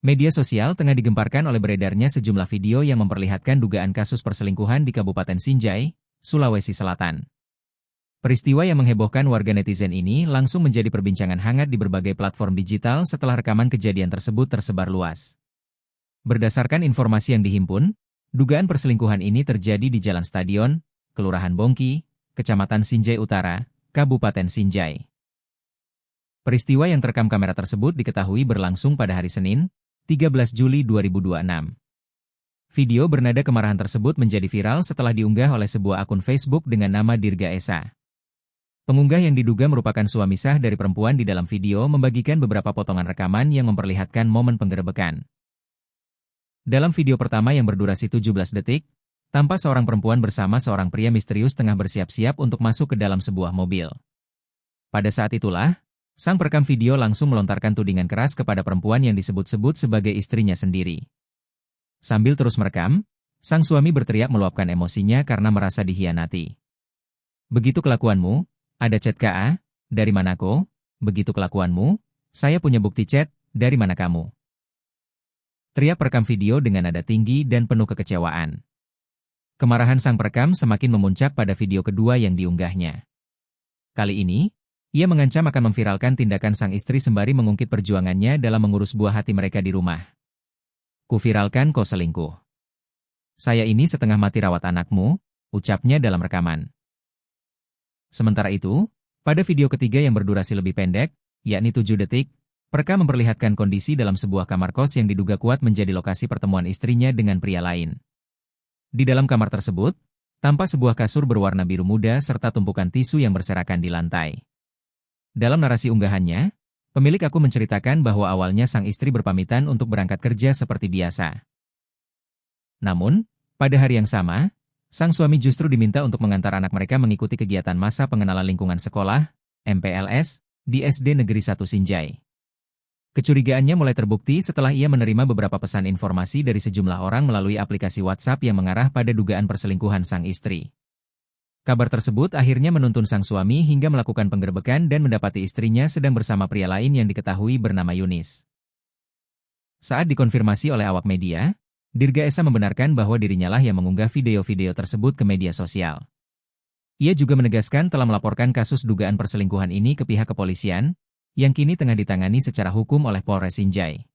Media sosial tengah digemparkan oleh beredarnya sejumlah video yang memperlihatkan dugaan kasus perselingkuhan di Kabupaten Sinjai, Sulawesi Selatan. Peristiwa yang menghebohkan warga netizen ini langsung menjadi perbincangan hangat di berbagai platform digital setelah rekaman kejadian tersebut tersebar luas. Berdasarkan informasi yang dihimpun, dugaan perselingkuhan ini terjadi di Jalan Stadion, Kelurahan Bongki, Kecamatan Sinjai Utara, Kabupaten Sinjai. Peristiwa yang terekam kamera tersebut diketahui berlangsung pada hari Senin, 13 Juli 2026. Video bernada kemarahan tersebut menjadi viral setelah diunggah oleh sebuah akun Facebook dengan nama Dirga Esa. Pengunggah yang diduga merupakan suami sah dari perempuan di dalam video membagikan beberapa potongan rekaman yang memperlihatkan momen penggerebekan. Dalam video pertama yang berdurasi 17 detik, tampak seorang perempuan bersama seorang pria misterius tengah bersiap-siap untuk masuk ke dalam sebuah mobil. Pada saat itulah, sang perekam video langsung melontarkan tudingan keras kepada perempuan yang disebut-sebut sebagai istrinya sendiri. Sambil terus merekam, sang suami berteriak meluapkan emosinya karena merasa dikhianati. "Begitu kelakuanmu, ada chat KA, dari mana ko? Begitu kelakuanmu, saya punya bukti chat, dari mana kamu?" Teriak perekam video dengan nada tinggi dan penuh kekecewaan. Kemarahan sang perekam semakin memuncak pada video kedua yang diunggahnya. Kali ini, ia mengancam akan memviralkan tindakan sang istri sembari mengungkit perjuangannya dalam mengurus buah hati mereka di rumah. "Kuviralkan kau selingkuh. Saya ini setengah mati rawat anakmu," ucapnya dalam rekaman. Sementara itu, pada video ketiga yang berdurasi lebih pendek, yakni 7 detik, perekam memperlihatkan kondisi dalam sebuah kamar kos yang diduga kuat menjadi lokasi pertemuan istrinya dengan pria lain. Di dalam kamar tersebut, tampak sebuah kasur berwarna biru muda serta tumpukan tisu yang berserakan di lantai. Dalam narasi unggahannya, pemilik akun menceritakan bahwa awalnya sang istri berpamitan untuk berangkat kerja seperti biasa. Namun, pada hari yang sama, sang suami justru diminta untuk mengantar anak mereka mengikuti kegiatan masa pengenalan lingkungan sekolah, MPLS, di SD Negeri 1 Sinjai. Kecurigaannya mulai terbukti setelah ia menerima beberapa pesan informasi dari sejumlah orang melalui aplikasi WhatsApp yang mengarah pada dugaan perselingkuhan sang istri. Kabar tersebut akhirnya menuntun sang suami hingga melakukan penggerebekan dan mendapati istrinya sedang bersama pria lain yang diketahui bernama Yunis. Saat dikonfirmasi oleh awak media, Dirga Esa membenarkan bahwa dirinya lah yang mengunggah video-video tersebut ke media sosial. Ia juga menegaskan telah melaporkan kasus dugaan perselingkuhan ini ke pihak kepolisian, yang kini tengah ditangani secara hukum oleh Polres Sinjai.